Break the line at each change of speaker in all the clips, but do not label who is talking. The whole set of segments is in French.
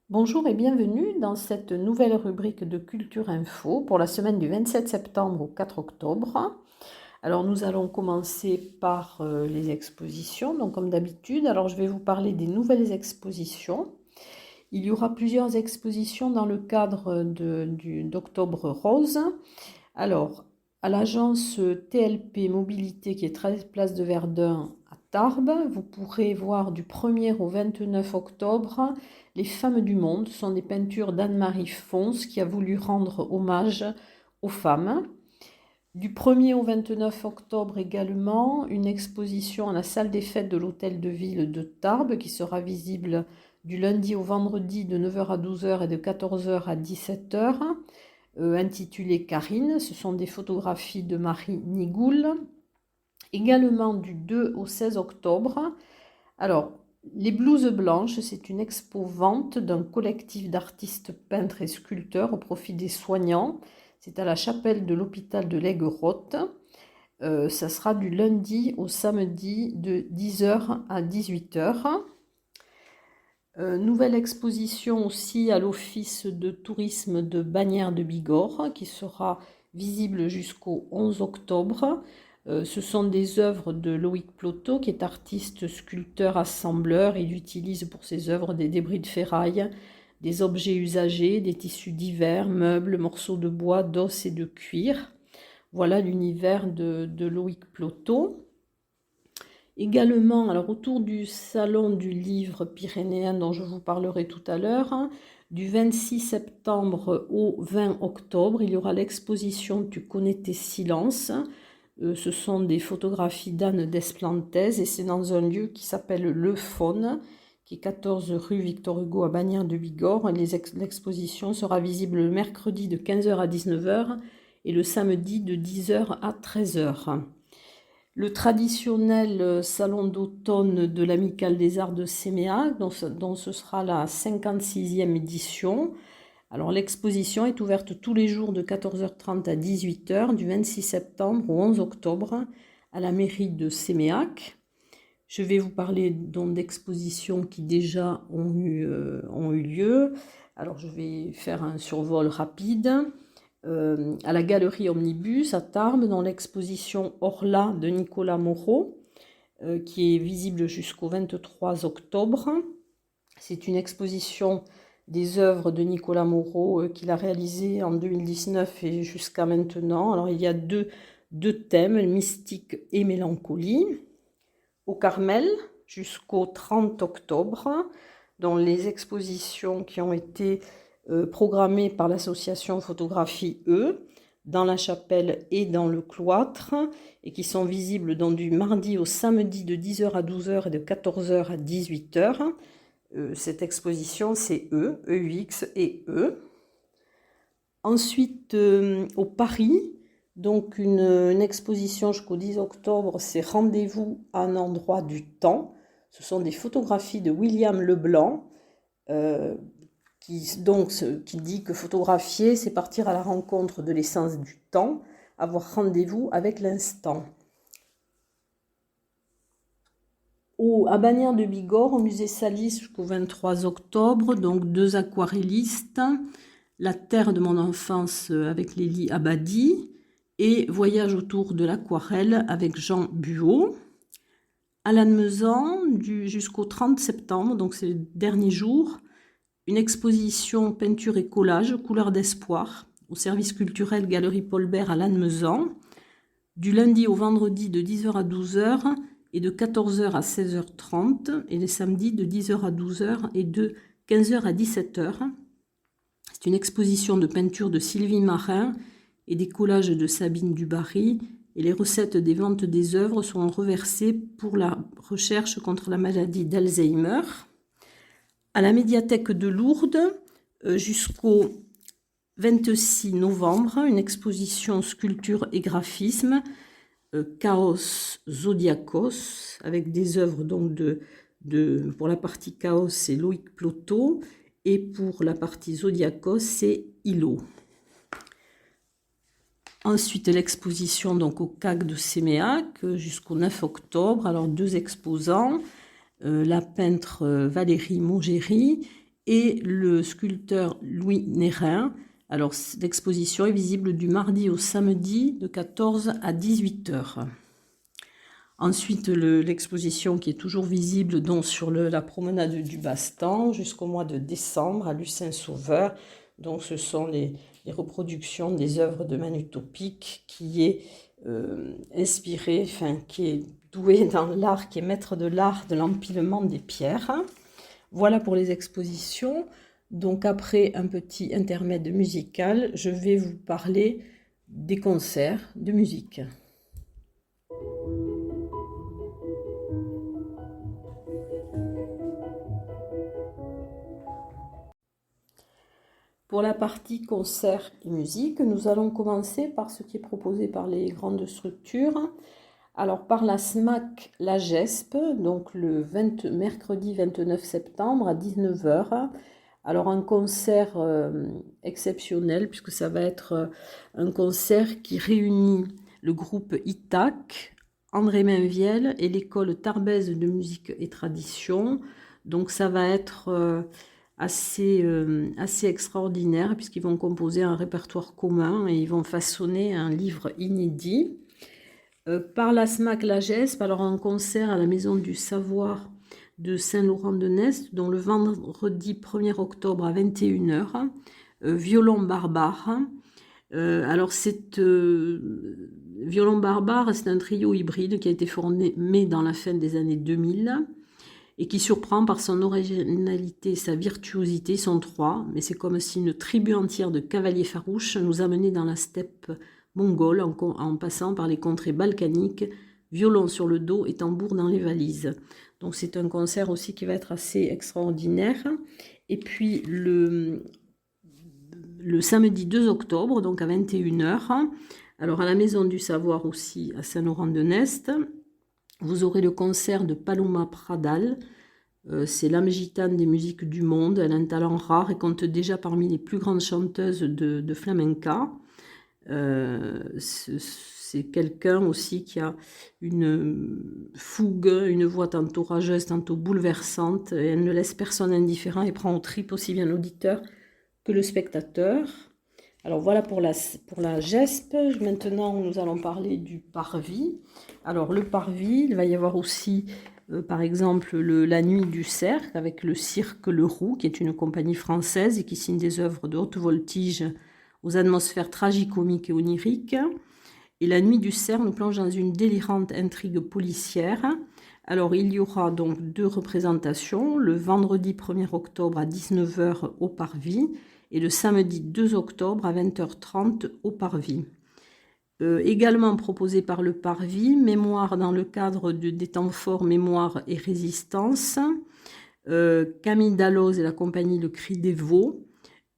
Bonjour et bienvenue dans cette nouvelle rubrique de Culture Info pour la semaine du 27 septembre au 4 octobre. Alors nous allons commencer par les expositions, donc comme d'habitude. Alors je vais vous parler des nouvelles expositions. Il y aura plusieurs expositions dans le cadre d'Octobre Rose. Alors, à l'agence TLP Mobilité qui est 13 place de Verdun à Tarbes, vous pourrez voir du 1er au 29 octobre Les femmes du monde. Ce sont des peintures d'Anne-Marie Fons qui a voulu rendre hommage aux femmes. Du 1er au 29 octobre également, une exposition à la salle des fêtes de l'hôtel de ville de Tarbes qui sera visible du lundi au vendredi de 9h à 12h et de 14h à 17h, intitulée Karine. Ce sont des photographies de Marie Nigoul. Également du 2 au 16 octobre. Alors, les blouses blanches, c'est une expo-vente d'un collectif d'artistes peintres et sculpteurs au profit des soignants. C'est à la chapelle de l'hôpital de l'Aigues-Rottes. Ça sera du lundi au samedi de 10h à 18h. Nouvelle exposition aussi à l'office de tourisme de Bagnères de Bigorre qui sera visible jusqu'au 11 octobre. Ce sont des œuvres de Loïc Plotot qui est artiste, sculpteur, assembleur. Il utilise pour ses œuvres des débris de ferraille, des objets usagés, des tissus divers, meubles, morceaux de bois, d'os et de cuir. Voilà l'univers de Loïc Plotot. Également, alors autour du salon du livre pyrénéen dont je vous parlerai tout à l'heure, du 26 septembre au 20 octobre, il y aura l'exposition Tu connais tes silences. Ce sont des photographies d'Anne Desplantes et c'est dans un lieu qui s'appelle Le Faune, qui est 14 rue Victor Hugo à Bagnères de Bigorre. L'exposition sera visible le mercredi de 15h à 19h et le samedi de 10h à 13h. Le traditionnel salon d'automne de l'Amicale des Arts de Séméac, dont ce sera la 56e édition. Alors l'exposition est ouverte tous les jours de 14h30 à 18h, du 26 septembre au 11 octobre, à la mairie de Séméac. Je vais vous parler donc d'expositions qui déjà ont eu lieu. Alors je vais faire un survol rapide. À la galerie Omnibus à Tarbes, dans l'exposition Orla de Nicolas Moreau, qui est visible jusqu'au 23 octobre. C'est une exposition des œuvres de Nicolas Moreau qu'il a réalisées en 2019 et jusqu'à maintenant. Alors il y a deux thèmes, mystique et mélancolie. Au Carmel, jusqu'au 30 octobre, dans les expositions qui ont été programmées par l'association Photographie E, dans la chapelle et dans le cloître, et qui sont visibles donc du mardi au samedi de 10h à 12h et de 14h à 18h. Cette exposition, c'est E, EUX et E. Ensuite, au Paris, donc une exposition jusqu'au 10 octobre, c'est Rendez-vous à un endroit du temps. Ce sont des photographies de William Leblanc, qui dit que photographier, c'est partir à la rencontre de l'essence du temps, avoir rendez-vous avec l'instant. À Bagnères de Bigorre, au musée Salis jusqu'au 23 octobre, donc 2 aquarellistes, La terre de mon enfance avec Lélie Abadi et Voyage autour de l'aquarelle avec Jean Buot. À Lannemezan, jusqu'au 30 septembre, donc c'est le dernier jour, une exposition peinture et collage, couleurs d'espoir, au service culturel Galerie Paul Bert à Lannemezan, du lundi au vendredi de 10h à 12h et de 14h à 16h30, et les samedis de 10h à 12h et de 15h à 17h. C'est une exposition de peinture de Sylvie Marin et des collages de Sabine Dubarry, et les recettes des ventes des œuvres sont reversées pour la recherche contre la maladie d'Alzheimer. À la médiathèque de Lourdes, jusqu'au 26 novembre, une exposition sculpture et graphisme, Chaos Zodiacos, avec des œuvres donc pour la partie Chaos, c'est Loïc Plotot, et pour la partie Zodiacos, c'est Hilo. Ensuite, l'exposition donc au CAC de Séméac jusqu'au 9 octobre. Alors, 2 exposants, la peintre Valérie Maugéry et le sculpteur Louis Nérin. Alors, l'exposition est visible du mardi au samedi de 14 à 18 heures. Ensuite, l'exposition qui est toujours visible donc sur la promenade du Bastan jusqu'au mois de décembre à Lucin-Sauveur. Donc, ce sont les reproductions des œuvres de Manu Topic qui est inspiré, qui est doué dans l'art, qui est maître de l'art de l'empilement des pierres. Voilà pour les expositions. Donc, après un petit intermède musical, je vais vous parler des concerts de musique. Pour la partie concert et musique, nous allons commencer par ce qui est proposé par les grandes structures. Alors par la SMAC La Gespe, donc le mercredi 29 septembre à 19 h. Alors un concert exceptionnel puisque ça va être un concert qui réunit le groupe ITAC, André Mainviel et l'école Tarbèze de musique et tradition. Donc ça va être assez extraordinaire puisqu'ils vont composer un répertoire commun et ils vont façonner un livre inédit. Par la SMAC La Gespe, alors un concert à la Maison du Savoir de Saint-Laurent-de-Nest, dont le vendredi 1er octobre à 21 h, Violon Barbare. Alors Violon Barbare, c'est un trio hybride qui a été formé dans la fin des années 2000 et qui surprend par son originalité et sa virtuosité. Ils sont 3, mais c'est comme si une tribu entière de cavaliers farouches nous amenait dans la steppe mongole en passant par les contrées balkaniques, violon sur le dos et tambour dans les valises. Donc c'est un concert aussi qui va être assez extraordinaire. Et puis le samedi 2 octobre, donc à 21 h, alors à la Maison du Savoir aussi à Saint-Laurent-de-Nest, vous aurez le concert de Paloma Pradal. C'est l'âme gitane des musiques du monde. Elle a un talent rare et compte déjà parmi les plus grandes chanteuses de flamenca. C'est quelqu'un aussi qui a une fougue, une voix tantôt rageuse, tantôt bouleversante. Et elle ne laisse personne indifférent et prend aux tripes aussi bien l'auditeur que le spectateur. Alors voilà pour la GESP. Maintenant, nous allons parler du Parvis. Alors le Parvis, il va y avoir aussi, par exemple, la Nuit du Cercle avec le Cirque Le Roux, qui est une compagnie française et qui signe des œuvres de haute voltige aux atmosphères tragicomiques et oniriques. Et la Nuit du Cerf nous plonge dans une délirante intrigue policière. Alors, il y aura donc 2 représentations, le vendredi 1er octobre à 19 h au Parvis et le samedi 2 octobre à 20h30 au Parvis. Également proposé par le Parvis, Mémoire dans le cadre des temps forts Mémoire et Résistance. Camille Dalloz et la compagnie Le Cri des Veaux.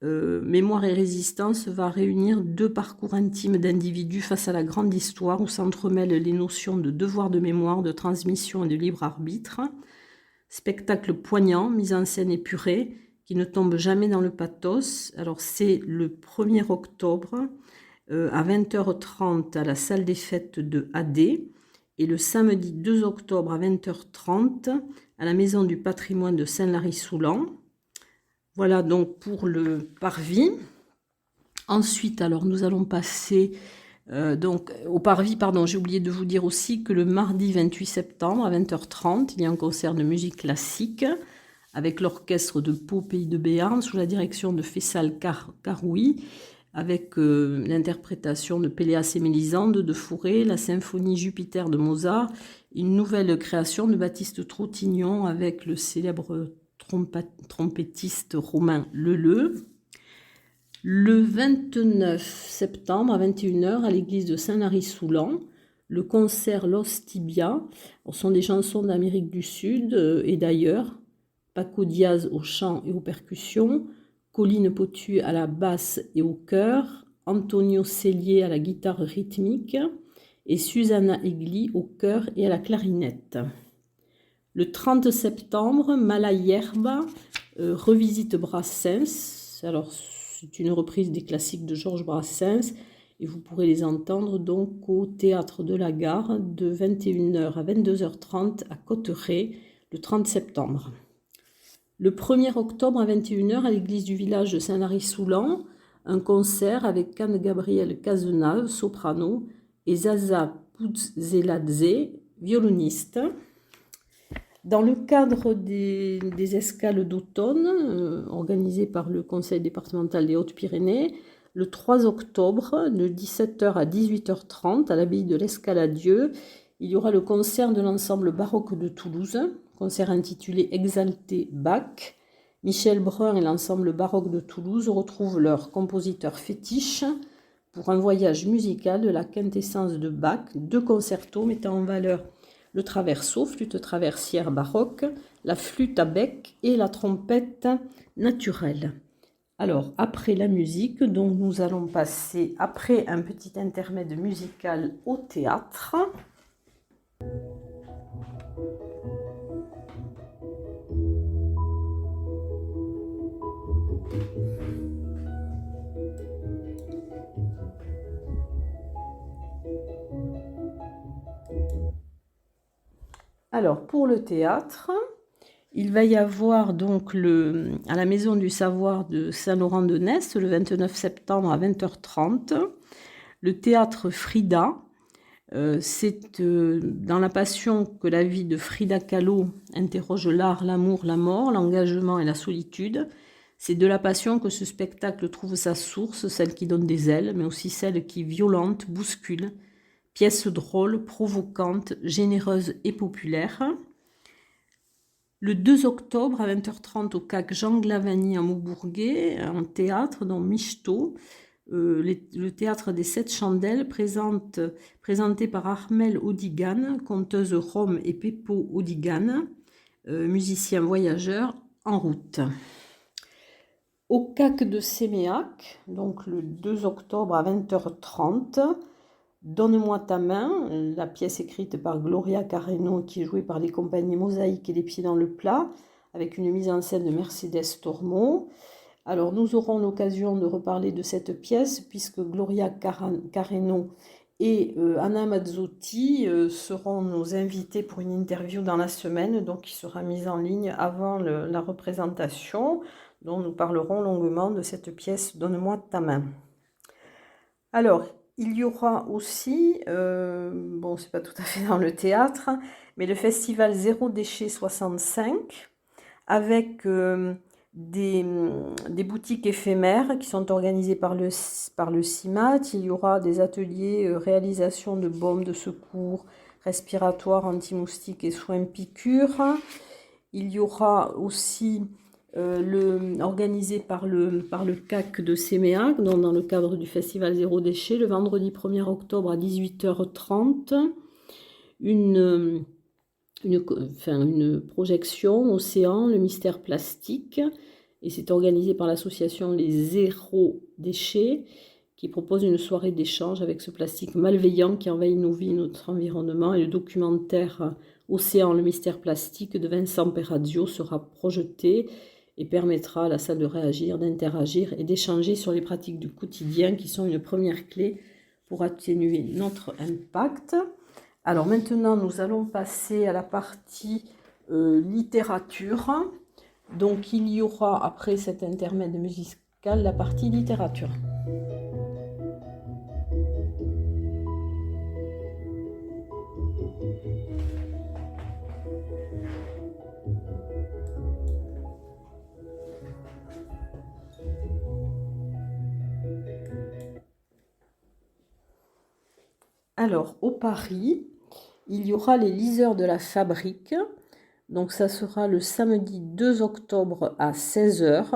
Mémoire et Résistance va réunir 2 parcours intimes d'individus face à la grande histoire où s'entremêlent les notions de devoir de mémoire, de transmission et de libre arbitre. Spectacle poignant, mise en scène épurée, qui ne tombe jamais dans le pathos. Alors c'est le 1er octobre à 20h30 à la salle des fêtes de AD et le samedi 2 octobre à 20h30 à la Maison du patrimoine de Saint-Lary-Soulan. Voilà donc pour le Parvis. Ensuite, alors nous allons passer donc au Parvis, pardon, j'ai oublié de vous dire aussi que le mardi 28 septembre à 20h30, il y a un concert de musique classique avec l'orchestre de Pau Pays de Béarn sous la direction de Faisal Karoui, avec l'interprétation de Péléas et Mélisande de Fauré, la symphonie Jupiter de Mozart, une nouvelle création de Baptiste Trottignon avec le célèbre trompettiste Romain Leleu. Le 29 septembre à 21 h à l'église de Saint-Lary-Soulan, le concert Los Tibia. Ce sont des chansons d'Amérique du Sud et d'ailleurs. Paco Diaz au chant et aux percussions, Colline Potu à la basse et au chœur, Antonio Cellier à la guitare rythmique et Susanna Egli au chœur et à la clarinette. Le 30 septembre, Mala Yerba revisite Brassens. Alors, c'est une reprise des classiques de Georges Brassens. Et vous pourrez les entendre donc au Théâtre de la Gare de 21h à 22h30 à Cotteret le 30 septembre. Le 1er octobre à 21h à l'église du village de Saint-Lary-Soulan, un concert avec Anne-Gabrielle Cazenave, soprano, et Zaza Putzeladze, violoniste. Dans le cadre des escales d'automne, organisées par le Conseil départemental des Hautes-Pyrénées, le 3 octobre, de 17h à 18h30, à l'abbaye de l'Escaladieu, il y aura le concert de l'ensemble baroque de Toulouse, concert intitulé Exalté Bach. Michel Brun et l'ensemble baroque de Toulouse retrouvent leur compositeur fétiche pour un voyage musical de la quintessence de Bach, 2 concertos mettant en valeur le traverso, flûte traversière baroque, la flûte à bec et la trompette naturelle. Alors, après la musique, donc nous allons passer, après un petit intermède musical, au théâtre. Alors, pour le théâtre, il va y avoir donc à la Maison du Savoir de Saint-Laurent-de-Nest, le 29 septembre à 20h30, le théâtre Frida. C'est dans la passion que la vie de Frida Kahlo interroge l'art, l'amour, la mort, l'engagement et la solitude. C'est de la passion que ce spectacle trouve sa source, celle qui donne des ailes, mais aussi celle qui violente, bouscule. Pièce drôle, provocante, généreuse et populaire. Le 2 octobre à 20h30 au CAC Jean Glavany à Maubourguet, en théâtre dans Michto, le théâtre des 7 chandelles présenté par Armelle Odigan, conteuse Rome et Peppo Odigan, musicien voyageur en route. Au CAC de Séméac, donc le 2 octobre à 20h30, Donne-moi ta main, la pièce écrite par Gloria Carreno qui est jouée par les compagnies Mosaïque et Les Pieds dans le Plat, avec une mise en scène de Mercedes Tormo. Alors nous aurons l'occasion de reparler de cette pièce puisque Gloria Carreno et Anna Mazzotti seront nos invités pour une interview dans la semaine, donc qui sera mise en ligne avant la représentation, dont nous parlerons longuement de cette pièce Donne-moi ta main. Alors, il y aura aussi, bon, c'est pas tout à fait dans le théâtre, mais le festival Zéro Déchet 65, avec des boutiques éphémères qui sont organisées par le CIMAT. Il y aura des ateliers réalisation de bombes de secours respiratoires, anti-moustiques et soins piqûres. Il y aura aussi organisé par le CAC de Séméac, dans le cadre du festival Zéro Déchet, le vendredi 1er octobre à 18h30, une projection Océan, le mystère plastique, et c'est organisé par l'association Les Zéro Déchets, qui propose une soirée d'échange avec ce plastique malveillant qui envahit nos vies, notre environnement, et le documentaire Océan, le mystère plastique de Vincent Perrazio sera projeté et permettra à la salle de réagir, d'interagir et d'échanger sur les pratiques du quotidien qui sont une première clé pour atténuer notre impact. Alors maintenant, nous allons passer à la partie littérature. Donc il y aura, après cet intermède musical, la partie littérature. Alors, au Paris, il y aura les liseurs de la Fabrique. Donc, ça sera le samedi 2 octobre à 16h.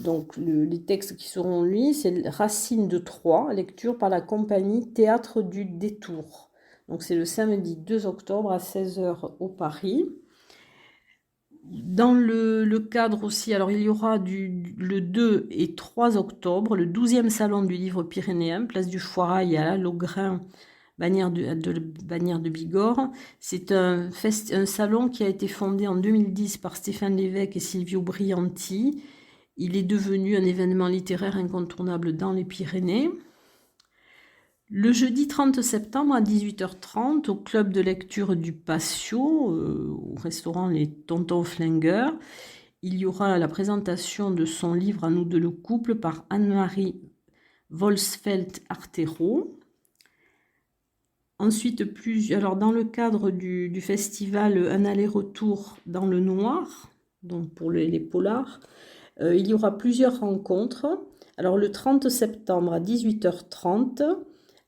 Donc, les textes qui seront lus, c'est Racine de Troyes, lecture par la compagnie Théâtre du Détour. Donc, c'est le samedi 2 octobre à 16h au Paris. Dans le cadre aussi, alors il y aura le 2 et 3 octobre, le 12e salon du livre pyrénéen, place du Foirail à Logrin, Bagnères de Bigorre. C'est un salon qui a été fondé en 2010 par Stéphane Lévesque et Silvio Brianti. Il est devenu un événement littéraire incontournable dans les Pyrénées. Le jeudi 30 septembre à 18h30, au club de lecture du Patio, au restaurant Les Tontons Flingueurs, il y aura la présentation de son livre « À nous deux le couple » par Anne-Marie Volsfeld-Artero. Ensuite, alors dans le cadre du festival Un aller-retour dans le noir, donc pour les polars, il y aura plusieurs rencontres. Alors le 30 septembre à 18h30,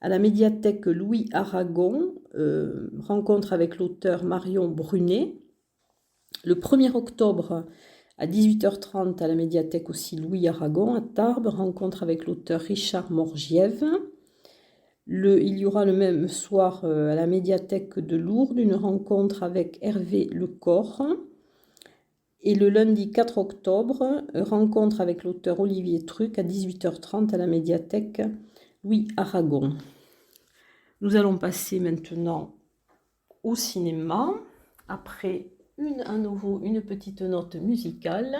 à la médiathèque Louis Aragon, rencontre avec l'auteur Marion Brunet. Le 1er octobre à 18h30, à la médiathèque aussi Louis Aragon, à Tarbes, rencontre avec l'auteur Richard Morgiève. Il y aura le même soir à la médiathèque de Lourdes une rencontre avec Hervé Lecor. Et le lundi 4 octobre, rencontre avec l'auteur Olivier Truc à 18h30 à la médiathèque Louis Aragon. Nous allons passer maintenant au cinéma. Après à nouveau une petite note musicale.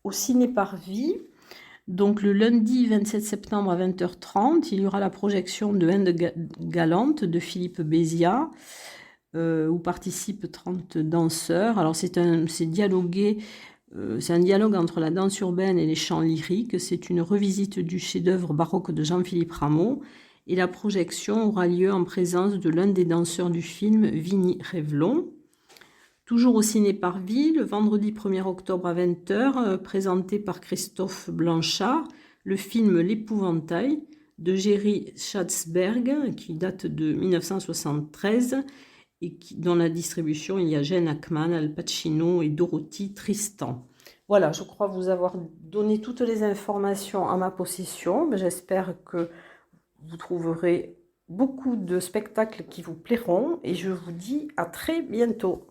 Au Ciné Parvis, donc le lundi 27 septembre à 20h30, il y aura la projection de Inde galante de Philippe Béziat, où participent 30 danseurs. Alors c'est un dialogue entre la danse urbaine et les chants lyriques. C'est une revisite du chef-d'œuvre baroque de Jean-Philippe Rameau. Et la projection aura lieu en présence de l'un des danseurs du film, Vinnie Révlon. Toujours au Ciné Parvis, le vendredi 1er octobre à 20h, présenté par Christophe Blanchard, le film L'Épouvantail de Jerry Schatzberg, qui date de 1973 et dont la distribution, il y a Gene Hackman, Al Pacino et Dorothy Tristan. Voilà, je crois vous avoir donné toutes les informations à ma possession. J'espère que vous trouverez beaucoup de spectacles qui vous plairont et je vous dis à très bientôt.